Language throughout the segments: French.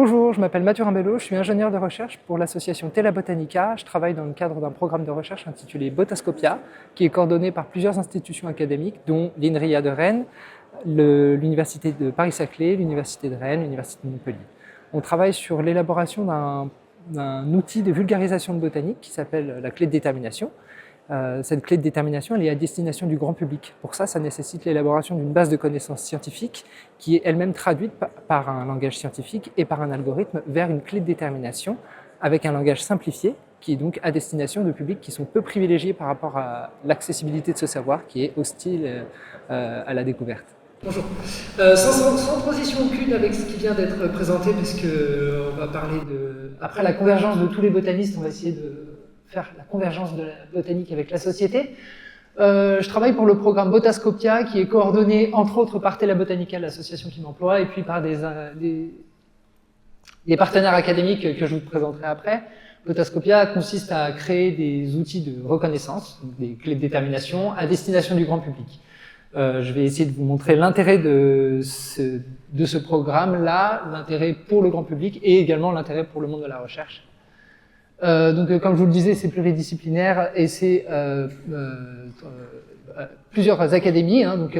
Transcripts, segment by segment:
Bonjour, je m'appelle Mathurin Bello, je suis ingénieur de recherche pour l'association Tela Botanica. Je travaille dans le cadre d'un programme de recherche intitulé Botascopia, qui est coordonné par plusieurs institutions académiques, dont l'INRIA de Rennes, l'Université de Paris-Saclay, l'Université de Rennes, l'Université de Montpellier. On travaille sur l'élaboration d'un outil de vulgarisation de botanique qui s'appelle la clé de détermination. Cette clé de détermination, elle est à destination du grand public. Pour ça, ça nécessite l'élaboration d'une base de connaissances scientifiques qui est elle-même traduite par un langage scientifique et par un algorithme vers une clé de détermination avec un langage simplifié qui est donc à destination de publics qui sont peu privilégiés par rapport à l'accessibilité de ce savoir qui est hostile à la découverte. Bonjour. Sans transition aucune avec ce qui vient d'être présenté, puisqu'on va parler après la convergence de tous les botanistes, on va essayer de faire la convergence de la botanique avec la société. Je travaille pour le programme Botascopia, qui est coordonné entre autres par Tela Botanica, l'association qui m'emploie, et puis par des partenaires académiques que je vous présenterai après. Botascopia consiste à créer des outils de reconnaissance, des clés de détermination, à destination du grand public. Je vais essayer de vous montrer l'intérêt de ce programme-là, l'intérêt pour le grand public et également l'intérêt pour le monde de la recherche. Donc, comme je vous le disais, c'est pluridisciplinaire et c'est plusieurs académies. Donc,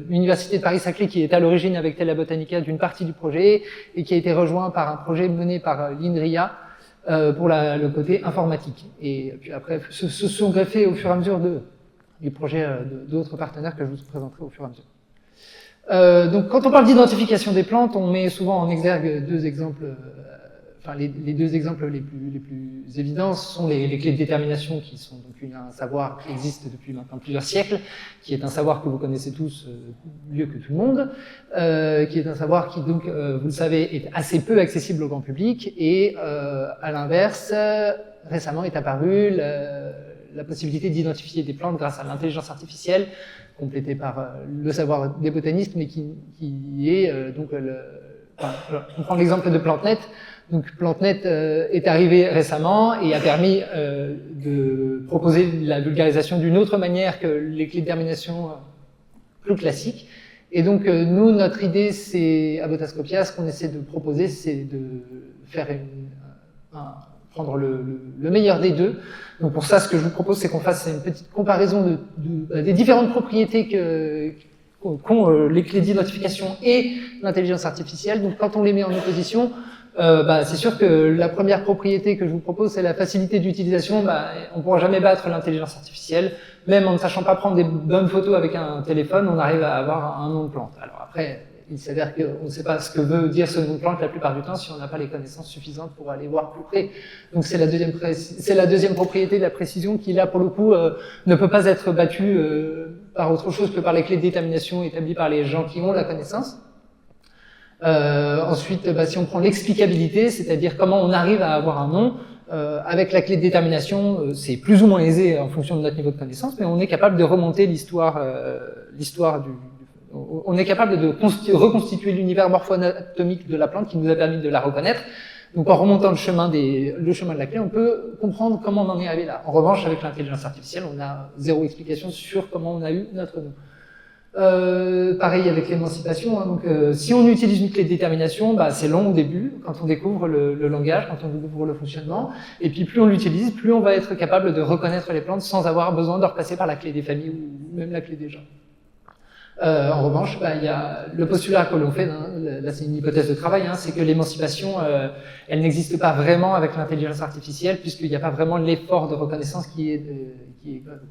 l'Université de Paris-Saclay qui est à l'origine avec Tela Botanica d'une partie du projet et qui a été rejoint par un projet mené par l'INRIA pour le côté informatique. Et puis après, se sont greffés au fur et à mesure du projet d'autres partenaires que je vous présenterai au fur et à mesure. Donc, quand on parle d'identification des plantes, on met souvent en exergue deux exemples. Les deux exemples les plus évidents sont les clés de détermination, qui sont donc un savoir qui existe depuis maintenant plusieurs siècles, qui est un savoir que vous connaissez tous mieux que tout le monde, qui est un savoir qui, donc, vous le savez, est assez peu accessible au grand public, et à l'inverse, récemment est apparue la possibilité d'identifier des plantes grâce à l'intelligence artificielle, complétée par le savoir des botanistes, mais qui est on prend l'exemple de PlanteNet. Donc PlanteNet est arrivé récemment et a permis de proposer la vulgarisation d'une autre manière que les clés de détermination plus classiques. Et donc nous, notre idée, c'est à Botascopia, ce qu'on essaie de proposer, c'est de faire prendre le meilleur des deux. Donc pour ça, ce que je vous propose, c'est qu'on fasse une petite comparaison des différentes propriétés qu'ont les clés d'identification et l'intelligence artificielle. Donc quand on les met en opposition, c'est sûr que la première propriété que je vous propose, c'est la facilité d'utilisation. On ne pourra jamais battre l'intelligence artificielle. Même en ne sachant pas prendre des bonnes photos avec un téléphone, on arrive à avoir un nom de plante. Alors après, il s'avère qu'on ne sait pas ce que veut dire ce nom de plante la plupart du temps si on n'a pas les connaissances suffisantes pour aller voir plus près. Donc c'est la deuxième propriété de la précision qui, là, pour le coup, ne peut pas être battue par autre chose que par les clés de détermination établies par les gens qui ont la connaissance. Ensuite, si on prend l'explicabilité, c'est-à-dire comment on arrive à avoir un nom, avec la clé de détermination, c'est plus ou moins aisé en fonction de notre niveau de connaissance, mais on est capable de remonter on est capable de reconstituer l'univers morpho-anatomique de la plante qui nous a permis de la reconnaître. Donc en remontant le chemin de la clé, on peut comprendre comment on en est arrivé là. En revanche, avec l'intelligence artificielle, on a zéro explication sur comment on a eu notre nom. Pareil avec l'émancipation. Donc, si on utilise une clé de détermination, c'est long au début, quand on découvre le langage, quand on découvre le fonctionnement. Et puis, plus on l'utilise, plus on va être capable de reconnaître les plantes sans avoir besoin de repasser par la clé des familles ou même la clé des gens. En revanche, il y a le postulat que l'on fait, là c'est une hypothèse de travail, c'est que l'émancipation, elle n'existe pas vraiment avec l'intelligence artificielle, puisqu'il n'y a pas vraiment l'effort de reconnaissance qui est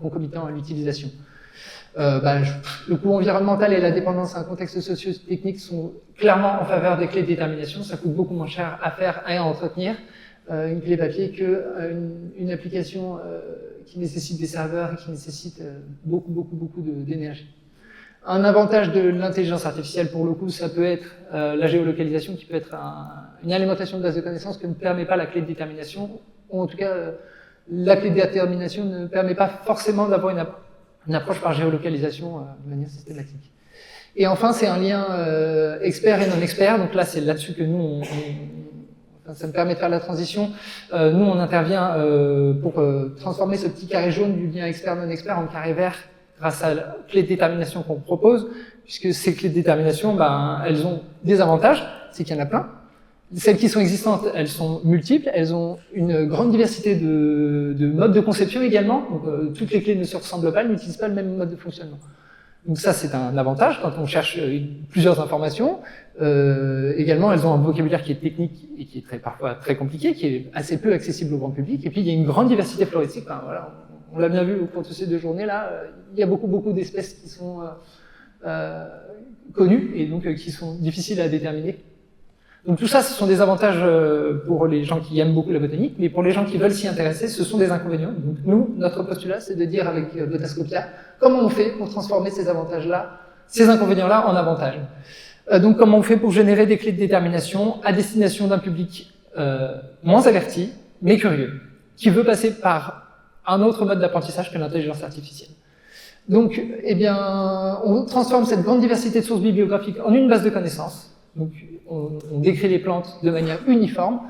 concomitant à l'utilisation. Le coût environnemental et la dépendance à un contexte socio-technique sont clairement en faveur des clés de détermination. Ça coûte beaucoup moins cher à faire et à entretenir une clé papier qu'une application qui nécessite des serveurs et qui nécessite beaucoup d'énergie. Un avantage de l'intelligence artificielle, pour le coup, ça peut être la géolocalisation, qui peut être une alimentation de base de connaissances que ne permet pas la clé de détermination, ou en tout cas, la clé de détermination ne permet pas forcément d'avoir une approche par géolocalisation de manière systématique. Et enfin, c'est un lien expert et non expert. Donc là, c'est là-dessus que nous, ça me permet de faire la transition. Nous, on intervient pour transformer ce petit carré jaune du lien expert-non expert en carré vert grâce à la clé de détermination qu'on propose, puisque ces clés de détermination, elles ont des avantages, c'est qu'il y en a plein. Celles qui sont existantes, elles sont multiples, elles ont une grande diversité de modes de conception également. Donc, toutes les clés ne se ressemblent pas, elles n'utilisent pas le même mode de fonctionnement. Donc ça, c'est un avantage quand on cherche plusieurs informations. Également, elles ont un vocabulaire qui est technique et qui est parfois très compliqué, qui est assez peu accessible au grand public. Et puis, il y a une grande diversité floristique. Enfin, voilà, on l'a bien vu au cours de ces 2 journées-là. Il y a beaucoup d'espèces qui sont connues et donc qui sont difficiles à déterminer. Donc tout ça, ce sont des avantages pour les gens qui aiment beaucoup la botanique, mais pour les gens qui veulent s'y intéresser, ce sont des inconvénients. Donc nous, notre postulat, c'est de dire avec Botascopia, comment on fait pour transformer ces avantages-là, ces inconvénients-là en avantages. Donc comment on fait pour générer des clés de détermination à destination d'un public moins averti, mais curieux, qui veut passer par un autre mode d'apprentissage que l'intelligence artificielle. Donc, eh bien, on transforme cette grande diversité de sources bibliographiques en une base de connaissances. Donc, on décrit les plantes de manière uniforme,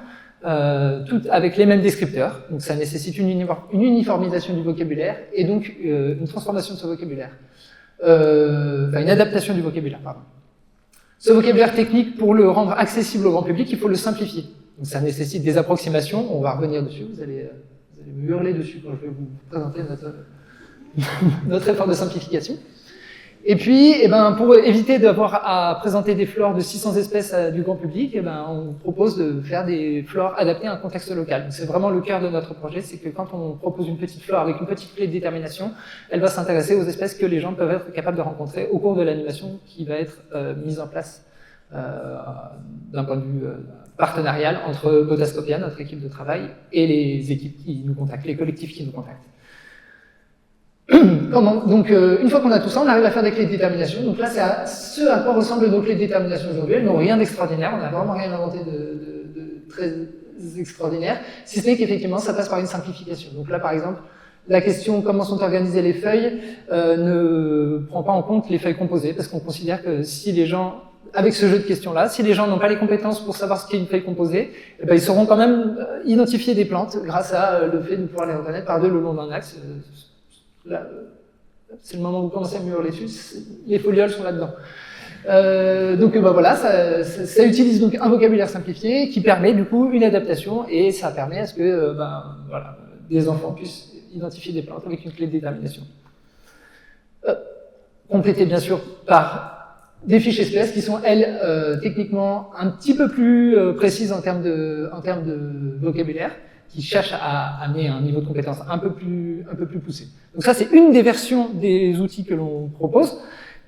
toutes avec les mêmes descripteurs. Donc, ça nécessite une uniformisation du vocabulaire et donc une transformation de ce vocabulaire. Enfin, une adaptation du vocabulaire, pardon. Ce vocabulaire technique, pour le rendre accessible au grand public, il faut le simplifier. Donc, ça nécessite des approximations. On va revenir dessus. Vous allez me hurler dessus quand je vais vous présenter notre effort de simplification. Et puis, eh ben, pour éviter d'avoir à présenter des flores de 600 espèces du grand public, eh ben, on propose de faire des flores adaptées à un contexte local. C'est vraiment le cœur de notre projet, c'est que quand on propose une petite flore avec une petite clé de détermination, elle va s'intéresser aux espèces que les gens peuvent être capables de rencontrer au cours de l'animation qui va être mise en place d'un point de vue partenarial entre Botascopia, notre équipe de travail, et les équipes qui nous contactent, les collectifs qui nous contactent. Donc, une fois qu'on a tout ça, on arrive à faire des clés de détermination. Donc là, c'est ce à quoi ressemblent nos clés de détermination aujourd'hui. Elles n'ont rien d'extraordinaire, on n'a vraiment rien inventé de très extraordinaire, si ce n'est qu'effectivement, ça passe par une simplification. Donc là, par exemple, la question comment sont organisées les feuilles ne prend pas en compte les feuilles composées, parce qu'on considère que si les gens, avec ce jeu de questions-là, si les gens n'ont pas les compétences pour savoir ce qu'est une feuille composée, eh ben, ils sauront quand même identifier des plantes grâce à le fait de pouvoir les reconnaître par deux le long d'un axe. Là, c'est le moment où vous commencez à me hurler dessus, les folioles sont là-dedans. Donc bah, voilà, ça utilise donc un vocabulaire simplifié qui permet du coup une adaptation et ça permet à ce que voilà, des enfants puissent identifier des plantes avec une clé de détermination. Complété bien sûr par des fiches espèces qui sont elles techniquement un petit peu plus précises en termes de vocabulaire, qui cherchent à amener un niveau de compétence un peu plus poussé. Donc ça, c'est une des versions des outils que l'on propose,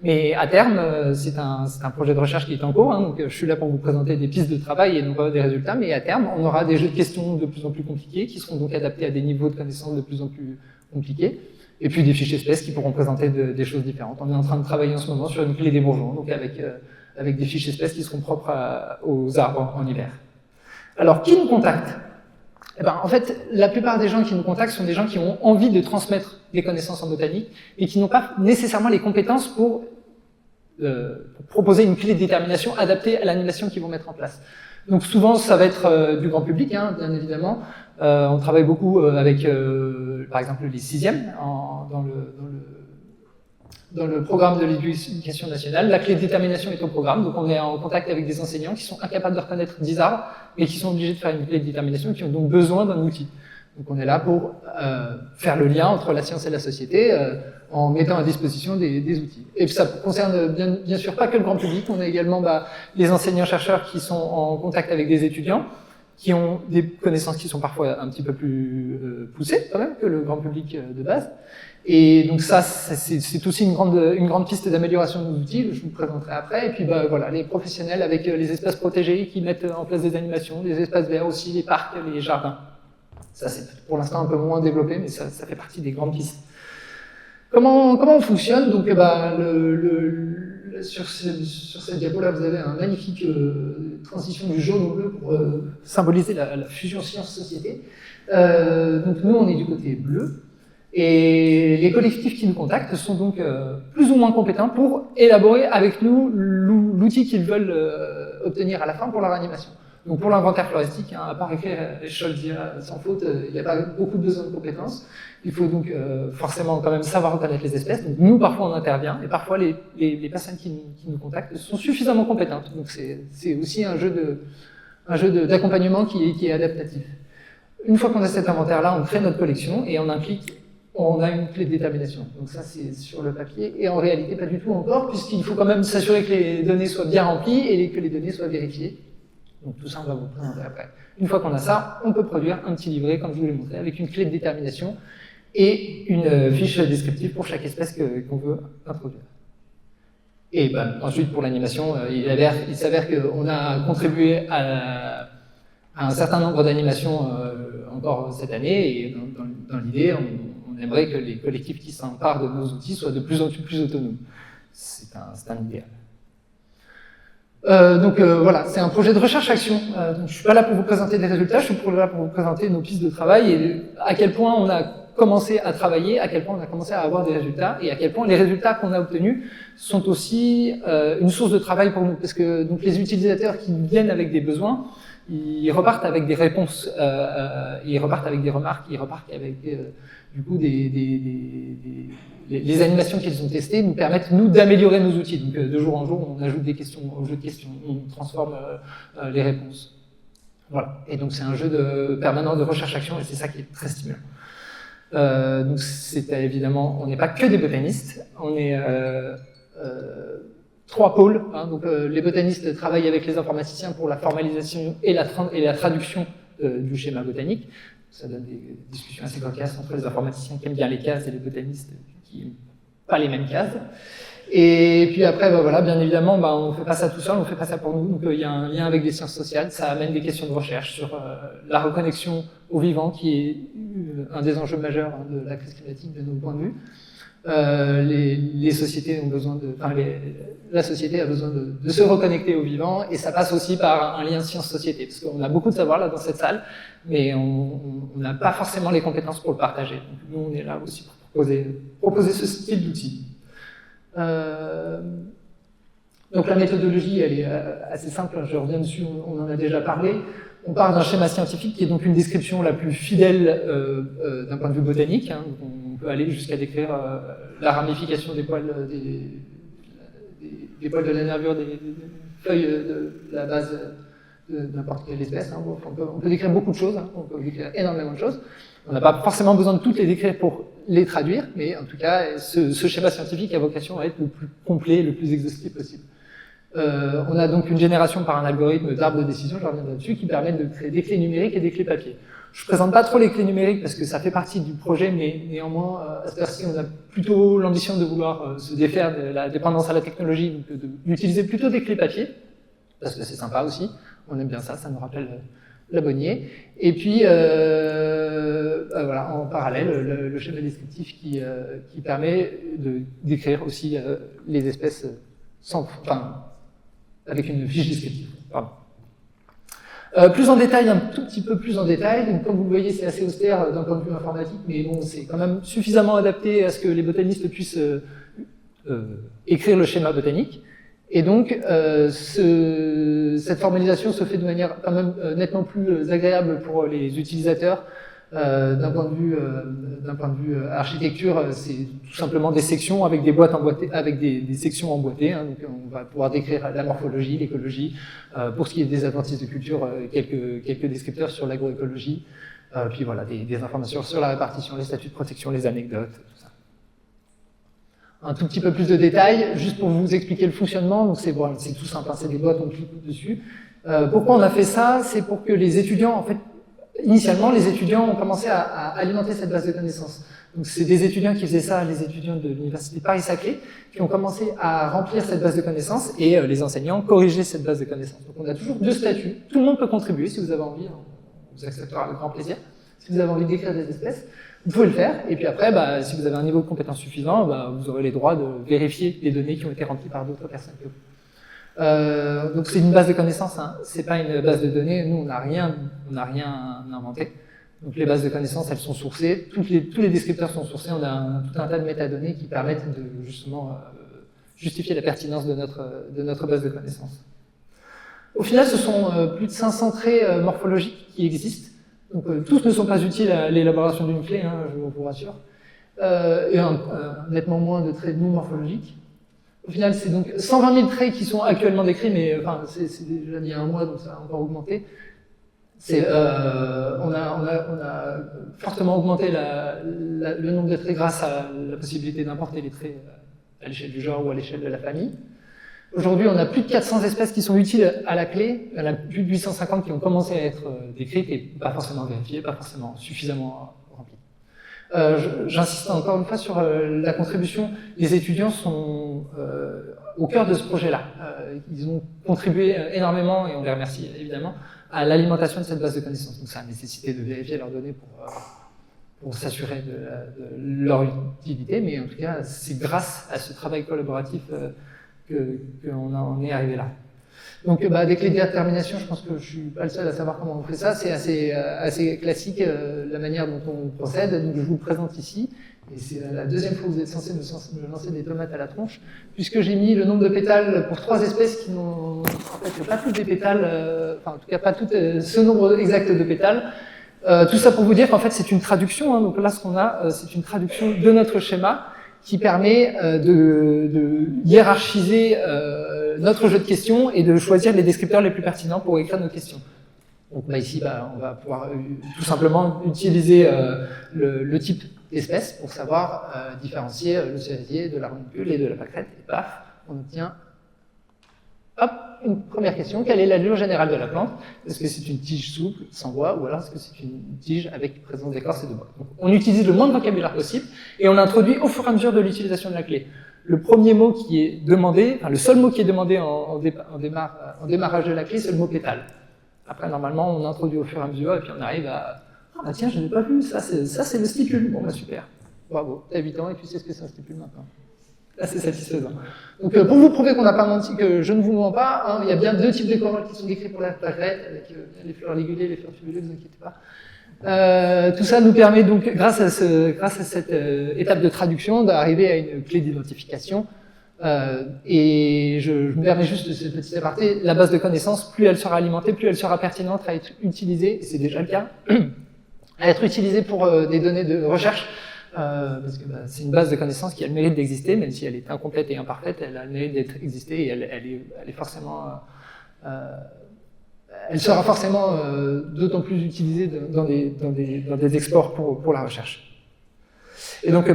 mais à terme, c'est un projet de recherche qui est en cours, hein, donc je suis là pour vous présenter des pistes de travail et non pas des résultats, mais à terme, on aura des jeux de questions de plus en plus compliqués, qui seront donc adaptés à des niveaux de connaissances de plus en plus compliqués, et puis des fiches espèces qui pourront présenter des choses différentes. On est en train de travailler en ce moment sur une clé des bourgeons, donc avec des fiches espèces qui seront propres aux arbres en hiver. Alors, qui nous contacte ? Eh ben, en fait, la plupart des gens qui nous contactent sont des gens qui ont envie de transmettre des connaissances en botanique et qui n'ont pas nécessairement les compétences pour proposer une clé de détermination adaptée à l'animation qu'ils vont mettre en place. Donc souvent, ça va être du grand public, hein, bien évidemment. On travaille beaucoup avec, par exemple, les 6e dans le programme de l'éducation nationale. La clé de détermination est au programme, donc on est en contact avec des enseignants qui sont incapables de reconnaître 10 arbres, mais qui sont obligés de faire une clé de détermination, qui ont donc besoin d'un outil. Donc on est là pour faire le lien entre la science et la société en mettant à disposition des outils. Et ça concerne bien sûr pas que le grand public, on a également les enseignants-chercheurs qui sont en contact avec des étudiants, qui ont des connaissances qui sont parfois un petit peu plus poussées quand même que le grand public de base. Et donc ça, c'est aussi une grande piste d'amélioration de nos outils, je vous le présenterai après. Et puis voilà, les professionnels avec les espaces protégés qui mettent en place des animations, des espaces verts aussi, les parcs, les jardins. Ça, c'est pour l'instant un peu moins développé, mais ça fait partie des grandes pistes. Comment on fonctionne? Donc sur cette diapo-là, vous avez un magnifique transition du jaune au bleu pour symboliser la fusion science-société. Donc nous, on est du côté bleu. Et les collectifs qui nous contactent sont donc plus ou moins compétents pour élaborer avec nous l'outil qu'ils veulent obtenir à la fin pour leur animation. Donc pour l'inventaire floristique, hein, à part écrire Scholzia sans faute, il n'y a pas beaucoup besoin de compétences. Il faut donc forcément quand même savoir reconnaître les espèces. Donc nous, parfois, on intervient, et parfois les personnes qui nous contactent sont suffisamment compétentes. Donc c'est aussi un jeu un jeu d'accompagnement qui est adaptatif. Une fois qu'on a cet inventaire-là, on crée notre collection et en un clic, on a une clé de détermination. Donc ça, c'est sur le papier et en réalité, pas du tout encore, puisqu'il faut quand même s'assurer que les données soient bien remplies et que les données soient vérifiées. Donc tout ça, on va vous présenter après. Une fois qu'on a ça, on peut produire un petit livret, comme je vous l'ai montré, avec une clé de détermination et une fiche descriptive pour chaque espèce qu'on veut introduire. Et ensuite, pour l'animation, il s'avère qu'on a contribué à un certain nombre d'animations encore cette année, et dans l'idée, on aimerait que les collectifs qui s'emparent de nos outils soient de plus en plus autonomes. C'est un idéal. Voilà, c'est un projet de recherche-action. Donc je suis pas là pour vous présenter des résultats, je suis là pour vous présenter nos pistes de travail et à quel point on a commencé à travailler, à quel point on a commencé à avoir des résultats et à quel point les résultats qu'on a obtenus sont aussi une source de travail pour nous. Parce que donc les utilisateurs qui viennent avec des besoins, ils repartent avec des réponses, ils repartent avec des remarques, ils repartent avec du coup les animations qu'ils ont testées nous permettent nous d'améliorer nos outils. Donc de jour en jour, on ajoute des questions au jeu de questions, on transforme les réponses. Voilà. Et donc c'est un jeu permanent de recherche-action et c'est ça qui est très stimulant. Donc c'est évidemment, on n'est pas que des botanistes, on est 3 pôles. Hein, donc les botanistes travaillent avec les informaticiens pour la formalisation et la traduction du schéma botanique. Ça donne des discussions assez cocasses entre les informaticiens qui aiment bien les cases et les botanistes qui n'aiment pas les mêmes cases. Et puis après, voilà, bien évidemment, on ne fait pas ça tout seul, on ne fait pas ça pour nous. Donc il y a un lien avec des sciences sociales, ça amène des questions de recherche sur la reconnexion au vivant, qui est un des enjeux majeurs de la crise climatique de nos points de vue. Les sociétés ont besoin la société a besoin de se reconnecter au vivant, et ça passe aussi par un lien science-société, parce qu'on a beaucoup de savoir là dans cette salle, mais on n'a pas forcément les compétences pour le partager. Donc nous, on est là aussi pour proposer ce style d'outils. Donc la méthodologie, elle est assez simple, je reviens dessus, on en a déjà parlé. On part d'un schéma scientifique qui est donc une description la plus fidèle d'un point de vue botanique. Hein. On peut aller jusqu'à décrire la ramification des poils des poils de la nervure des feuilles de la base de n'importe quelle espèce. Hein. On peut décrire beaucoup de choses, hein. On peut décrire énormément de choses. On n'a pas forcément besoin de toutes les décrire pour les traduire, mais en tout cas, ce schéma scientifique a vocation à être le plus complet, le plus exhaustif possible. On a donc une génération par un algorithme d'arbre de décision, je reviendrai là-dessus, qui permet de créer des clés numériques et des clés papier. Je ne présente pas trop les clés numériques parce que ça fait partie du projet, mais néanmoins, à cette heure-ci, on a plutôt l'ambition de vouloir se défaire de la dépendance à la technologie, donc d'utiliser plutôt des clés papier, parce que c'est sympa aussi, on aime bien ça, ça nous rappelle la Bonnier. Et puis, voilà, en parallèle, le schéma descriptif qui permet de décrire aussi les espèces avec une fiche descriptive. Pardon. Plus en détail, un tout petit peu plus en détail, donc comme vous le voyez, c'est assez austère d'un point de vue informatique, mais bon, c'est quand même suffisamment adapté à ce que les botanistes puissent écrire le schéma botanique. Et donc, cette formalisation se fait de manière quand même nettement plus agréable pour les utilisateurs. D'un point de vue architecture, c'est tout simplement des sections avec des boîtes emboîtées, avec des sections emboîtées. Hein, donc on va pouvoir décrire la morphologie, l'écologie. Pour ce qui est des adventices de culture, quelques descripteurs sur l'agroécologie. Puis voilà, des informations sur la répartition, les statuts de protection, les anecdotes, tout ça. Un tout petit peu plus de détails, juste pour vous expliquer le fonctionnement. Donc c'est tout simple, hein, c'est des boîtes, on clique dessus. Pourquoi on a fait ça? C'est pour que les étudiants, en fait, initialement, les étudiants ont commencé à alimenter cette base de connaissances. Donc c'est des étudiants qui faisaient ça, les étudiants de l'université Paris-Saclay, qui ont commencé à remplir cette base de connaissances et les enseignants corriger cette base de connaissances. Donc on a toujours 2 statuts. Tout le monde peut contribuer si vous avez envie, on vous acceptera avec grand plaisir. Si vous avez envie d'écrire des espèces, vous pouvez le faire. Et puis après, si vous avez un niveau de compétence suffisant, vous aurez les droits de vérifier les données qui ont été remplies par d'autres personnes que vous. Donc c'est une base de connaissances, hein. C'est pas une base de données. Nous, on n'a rien inventé. Donc les bases de connaissances, elles sont sourcées. Tous les descripteurs sont sourcés. On a tout un tas de métadonnées qui permettent de justement justifier la pertinence de notre base de connaissances. Au final, ce sont plus de 500 traits morphologiques qui existent. Donc tous ne sont pas utiles à l'élaboration d'une clé, hein, je vous rassure. Et nettement moins de traits non morphologiques. Au final, c'est donc 120 000 traits qui sont actuellement décrits, mais enfin, c'est déjà il y a un mois, donc ça a encore augmenté. On a fortement augmenté le nombre de traits grâce à la possibilité d'importer les traits à l'échelle du genre ou à l'échelle de la famille. Aujourd'hui, on a plus de 400 espèces qui sont utiles à la clé, il y en a plus de 850 qui ont commencé à être décrites et pas forcément vérifiées, pas forcément suffisamment remplies. J'insiste encore une fois sur la contribution. Les étudiants sont au cœur de ce projet-là. Ils ont contribué énormément, et on les remercie évidemment, à l'alimentation de cette base de connaissances. Donc ça a nécessité de vérifier leurs données pour s'assurer de leur utilité, mais en tout cas, c'est grâce à ce travail collaboratif qu'on en est arrivé là. Donc des clés de détermination, je pense que je suis pas le seul à savoir comment on fait ça, c'est assez classique la manière dont on procède, donc je vous le présente ici, et c'est la deuxième fois que vous êtes censé me lancer des tomates à la tronche, puisque j'ai mis le nombre de pétales pour 3 espèces qui n'ont en fait pas toutes des pétales, enfin en tout cas pas toutes ce nombre exact de pétales. Tout ça pour vous dire qu'en fait c'est une traduction, hein, donc là ce qu'on a c'est une traduction de notre schéma, qui permet de hiérarchiser notre jeu de questions et de choisir les descripteurs les plus pertinents pour écrire nos questions. Donc ici, on va pouvoir tout simplement utiliser le type d'espèce pour savoir différencier le cerisier de la ranuncule et de la pâquerette. Et paf, on obtient une première question. Quelle est l'allure générale de la plante? Est-ce que c'est une tige souple, sans bois, ou alors est-ce que c'est une tige avec présence d'écorce et de bois? Donc, on utilise le moins de vocabulaire possible et on introduit au fur et à mesure de l'utilisation de la clé. Le premier mot qui est demandé, enfin le seul mot qui est demandé en démarrage de la clé, c'est le mot pétale. Après, normalement, on introduit au fur et à mesure et puis on arrive à « Ah tiens, je n'ai pas vu, ça c'est le stipule. » Bon, super. Bravo, t'as 8 ans et tu sais ce que c'est un stipule maintenant. Là, c'est satisfaisant. Donc, pour vous prouver qu'on n'a pas menti, que je ne vous mens pas, hein, il y a bien 2 types de corolles qui sont décrits pour la pâquerette, avec les fleurs ligulées, les fleurs tubulées, ne vous inquiétez pas. Tout ça nous permet donc, grâce à cette étape de traduction, d'arriver à une clé d'identification. Et je me permets juste ce petit aparté, la base de connaissances, plus elle sera alimentée, plus elle sera pertinente à être utilisée, et c'est déjà le cas, à être utilisée pour des données de recherche. Parce que c'est une base de connaissances qui a le mérite d'exister, même si elle est incomplète et imparfaite, elle a le mérite d'être existée et elle est forcément, elle sera forcément d'autant plus utilisée dans des exports pour la recherche. Et donc,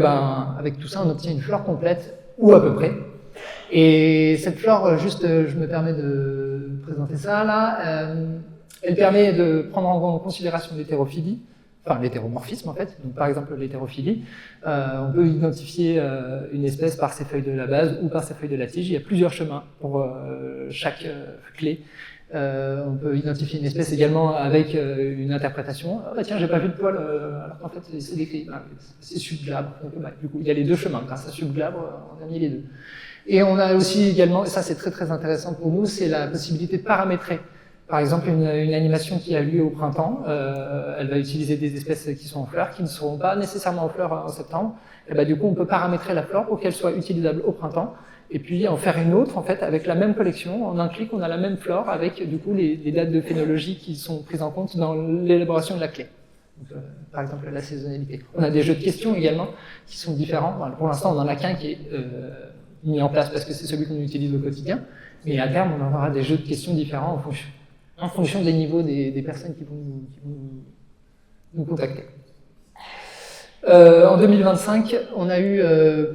avec tout ça, on obtient une flore complète, ou à peu près. Et cette flore, juste, je me permets de présenter ça là, elle permet de prendre en considération l'hétérophilie. Enfin, l'hétéromorphisme en fait, donc par exemple l'hétérophilie, on peut identifier une espèce par ses feuilles de la base ou par ses feuilles de la tige. Il y a plusieurs chemins pour chaque clé. On peut identifier une espèce également avec une interprétation. Ah bah tiens, j'ai pas vu de poil, alors qu'en fait c'est décrit, c'est subglabre. Donc, du coup, il y a les 2 chemins. Grâce à subglabre, on a mis les 2. Et on a aussi également, et ça c'est très très intéressant pour nous, c'est la possibilité de paramétrer. Par exemple, une animation qui a lieu au printemps, elle va utiliser des espèces qui sont en fleurs, qui ne seront pas nécessairement en fleurs en septembre. Et du coup, on peut paramétrer la flore pour qu'elle soit utilisable au printemps, et puis en faire une autre, en fait, avec la même collection. En un clic, on a la même flore avec, du coup, les dates de phénologie qui sont prises en compte dans l'élaboration de la clé. Donc, par exemple, la saisonnalité. On a des jeux de questions également, qui sont différents. Bon, pour l'instant, on en a qu'un qui est mis en place parce que c'est celui qu'on utilise au quotidien, mais à terme, on aura des jeux de questions différents en fonction des niveaux des personnes qui vont nous contacter. En 2025, on a eu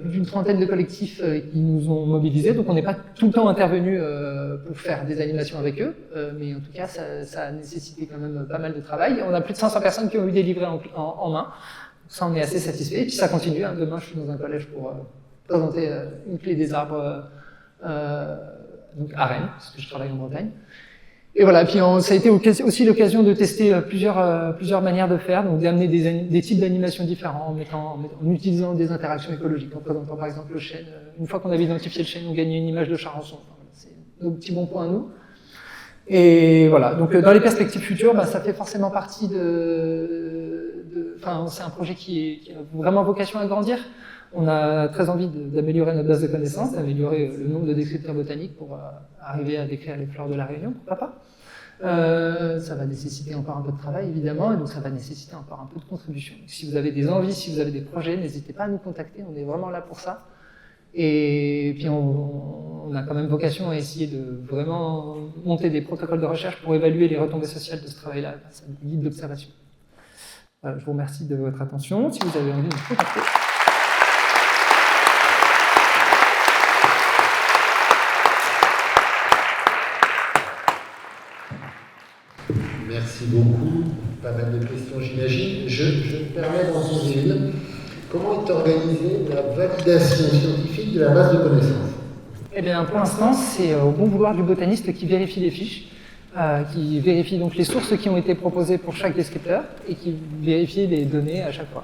plus d'une trentaine de collectifs qui nous ont mobilisés, donc on n'est pas tout le temps intervenu pour faire des animations avec eux, mais en tout cas, ça a nécessité quand même pas mal de travail. On a plus de 500 personnes qui ont eu des livrets en main, ça on est assez satisfait, et puis ça continue. Hein. Demain, je suis dans un collège pour présenter une clé des arbres donc à Rennes, parce que je travaille en Bretagne. Et voilà, puis ça a été aussi l'occasion de tester plusieurs manières de faire, donc d'amener des types d'animations différents en utilisant des interactions écologiques, en présentant par exemple le chêne. Une fois qu'on avait identifié le chêne, on gagnait une image de charançon. Enfin, c'est nos petits bons points à nous. Et voilà, donc dans les perspectives futures, ça fait forcément partie enfin, c'est un projet qui a vraiment vocation à grandir. On a très envie d'améliorer notre base de connaissances, d'améliorer le nombre de descripteurs botaniques pour arriver à décrire les fleurs de la Réunion, pourquoi pas. Ça va nécessiter encore un peu de travail, évidemment, et donc ça va nécessiter encore un peu de contribution. Si vous avez des envies, si vous avez des projets, n'hésitez pas à nous contacter, on est vraiment là pour ça. Et puis on a quand même vocation à essayer de vraiment monter des protocoles de recherche pour évaluer les retombées sociales de ce travail-là, grâce à des guides d'observation. Voilà, je vous remercie de votre attention. Si vous avez envie de me contacter. Merci beaucoup. Pas mal de questions, j'imagine. Je me permets d'en poser une. Comment est organisée la validation scientifique de la base de connaissances? Eh bien, pour l'instant, c'est au bon vouloir du botaniste qui vérifie les fiches, qui vérifie donc les sources qui ont été proposées pour chaque descripteur et qui vérifie les données à chaque fois.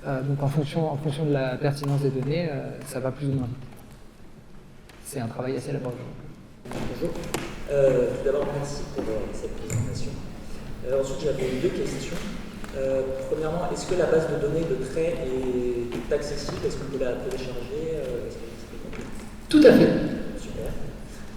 Donc en fonction de la pertinence des données, ça va plus ou moins vite. C'est un travail assez laborieux. Bonjour. Tout d'abord, merci pour cette présentation. Ensuite, j'avais deux questions. Premièrement, est-ce que la base de données de traits est accessible? Est-ce qu'on peut la télécharger? Tout à fait. Super.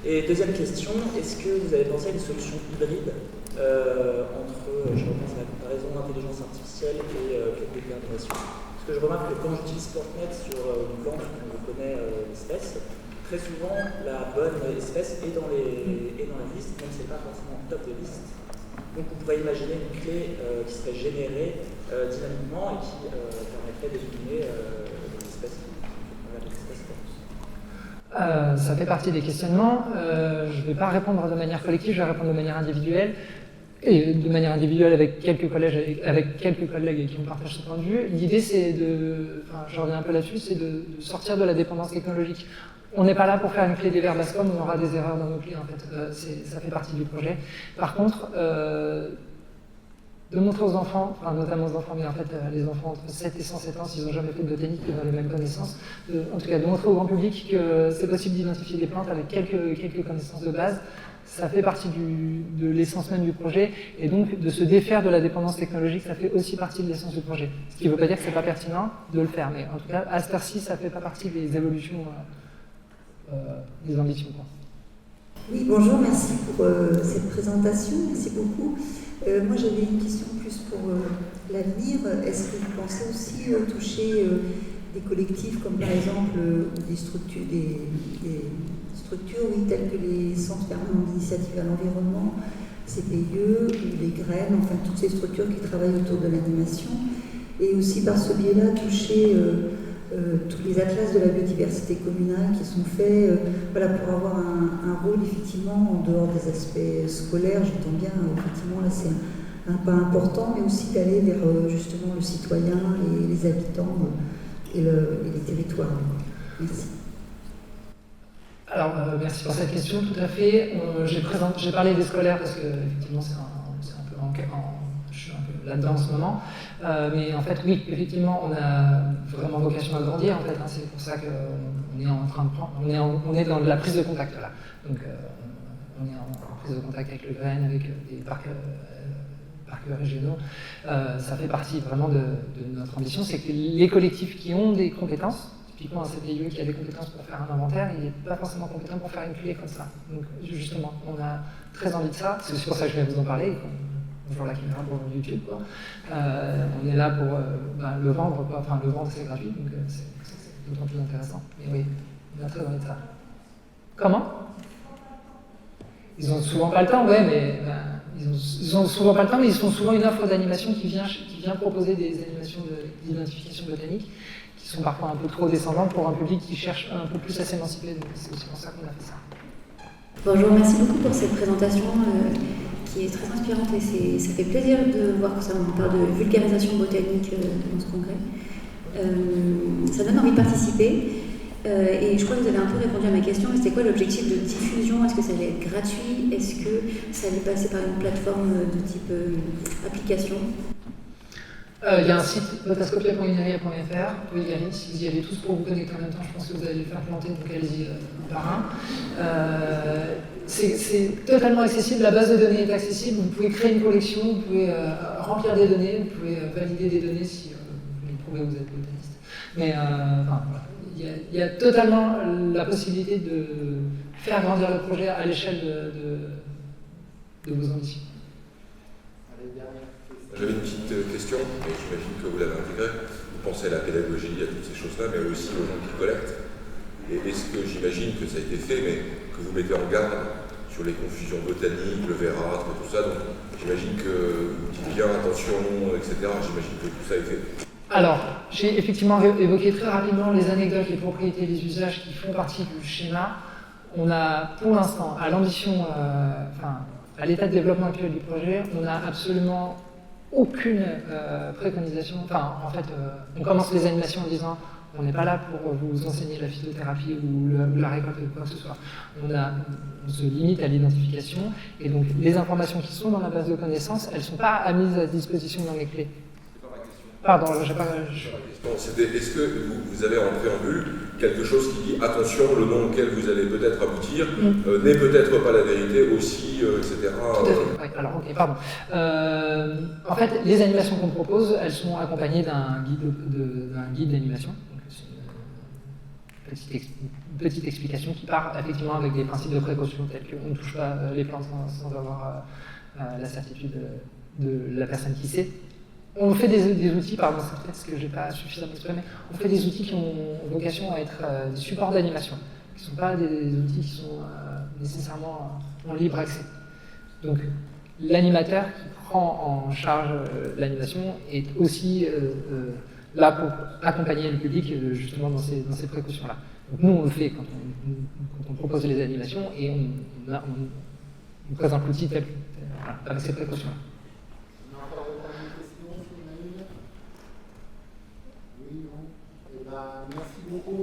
Et deuxième question, est-ce que vous avez pensé à une solution hybride entre, je repense à la comparaison, intelligence artificielle et calcul d'animation? Parce que je remarque que quand j'utilise Sportnet sur une plante où je connais l'espèce, très souvent la bonne espèce est dans la liste, même si ce n'est pas forcément top de liste. Donc on pourrait imaginer une clé qui serait générée dynamiquement et qui permettrait d'éliminer les espèces ça fait partie des questionnements. Je ne vais pas répondre de manière collective, je vais répondre de manière individuelle. Et de manière individuelle avec quelques collègues avec qui me partagent ce point de vue. L'idée, c'est je reviens un peu là-dessus, c'est de sortir de la dépendance technologique. On n'est pas là pour faire une clé des verbes Bascom, on aura des erreurs dans nos clés, en fait. Ça fait partie du projet. Par contre, de montrer aux enfants, notamment aux enfants, mais en fait les enfants entre 7 et 107 ans, s'ils n'ont jamais fait de botanique, ils ont les mêmes connaissances, en tout cas de montrer au grand public que c'est possible d'identifier des plantes avec quelques connaissances de base. Ça fait partie de l'essence même du projet, et donc de se défaire de la dépendance technologique, ça fait aussi partie de l'essence du projet. Ce qui ne veut pas dire que ce n'est pas pertinent de le faire, mais en tout cas, à cette heure-ci, ça ne fait pas partie des évolutions, des ambitions. Oui, bonjour, merci pour cette présentation, merci beaucoup. Moi, j'avais une question plus pour l'avenir. Est-ce que vous pensez aussi toucher des collectifs comme par exemple des structures, oui, telles que les centres permanents d'initiative à l'environnement, CPIE, ou les graines, enfin toutes ces structures qui travaillent autour de l'animation, et aussi par ce biais-là toucher tous les atlas de la biodiversité communale qui sont faits voilà, pour avoir un rôle effectivement en dehors des aspects scolaires. J'entends bien, effectivement, là c'est un pas important, mais aussi d'aller vers justement le citoyen, les habitants et les territoires. Merci. Alors, merci pour cette question, tout à fait. J'ai parlé des scolaires parce que, effectivement, je suis un peu là-dedans en ce moment. Mais en fait, oui, effectivement, on a vraiment vocation à grandir, en fait. C'est pour ça qu'on est en train de prendre, on est dans de la prise de contact, là. Donc, on est en prise de contact avec le GREN, avec des parcs régionaux. Ça fait partie vraiment de notre ambition, c'est que les collectifs qui ont des compétences, typiquement un CPIE qui a des compétences pour faire un inventaire, il n'est pas forcément compétent pour faire une clé comme ça. Donc justement, on a très envie de ça, c'est aussi pour ça que je viens vous en parler, bonjour la caméra pour YouTube. On est là pour le vendre, le vendre c'est gratuit, donc c'est d'autant plus intéressant. Mais oui, on a très envie de ça. Comment? Ils ont souvent pas le temps, ouais, mais ils ont souvent pas le temps, mais ils font souvent une offre d'animation qui vient proposer des animations d'identification botanique qui sont parfois un peu trop descendantes pour un public qui cherche un peu plus à s'émanciper. Donc c'est aussi pour ça qu'on a fait ça. Bonjour, merci beaucoup pour cette présentation qui est très inspirante et ça fait plaisir de voir que ça on parle de vulgarisation botanique dans ce congrès. Ça donne envie de participer. Et je crois que vous avez un peu répondu à ma question, mais c'était quoi l'objectif de diffusion? Est-ce que ça allait être gratuit? Est-ce que ça allait passer par une plateforme de type application? Il y a un site botascopia.inaria.fr, vous pouvez y aller, si vous y allez tous pour vous connecter en même temps, je pense que vous allez les faire planter, donc allez-y un par un. C'est totalement accessible, la base de données est accessible, vous pouvez créer une collection, vous pouvez remplir des données, vous pouvez valider des données si vous voulez prouver que vous êtes botaniste. Mais voilà. Il y a totalement la possibilité de faire grandir le projet à l'échelle de vos ambitions. J'avais une petite question, mais j'imagine que vous l'avez intégrée. Vous pensez à la pédagogie, à toutes ces choses-là, mais aussi aux gens qui collectent. Et est-ce que j'imagine que ça a été fait, mais que vous mettez en garde sur les confusions botaniques, le vérâtre, tout ça, donc j'imagine que vous dites bien attention, etc. J'imagine que tout ça est fait. Alors, j'ai effectivement évoqué très rapidement les anecdotes, les propriétés, les usages qui font partie du schéma. On a, pour l'instant, à l'ambition, à l'état de développement actuel du projet, on n'a absolument aucune préconisation. En fait, on commence les animations en disant on n'est pas là pour vous enseigner la phytothérapie ou la récolte de quoi que ce soit. On se limite à l'identification et donc les informations qui sont dans la base de connaissances, elles ne sont pas mises à disposition dans les clés. Pardon, je n'ai pas. C'était, est-ce que vous avez en préambule quelque chose qui dit attention, le nom auquel vous allez peut-être aboutir n'est peut-être pas la vérité aussi, etc. Tout à fait. Oui, alors, ok, pardon. En fait, les animations qu'on propose, elles sont accompagnées d'un guide d'animation. Une petite explication qui part effectivement avec des principes de précaution tels qu'on ne touche pas les plantes sans avoir la certitude de la personne qui sait. On fait des outils, pardon, c'est peut-être ce que je n'ai pas suffisamment exprimé, on fait des outils qui ont vocation à être des supports d'animation, qui ne sont pas des outils qui sont nécessairement en libre accès. Donc l'animateur qui prend en charge l'animation est aussi là pour accompagner le public justement dans ces précautions-là. Donc nous on le fait quand on propose les animations et on présente l'outil tel avec ces précautions-là. Merci beaucoup.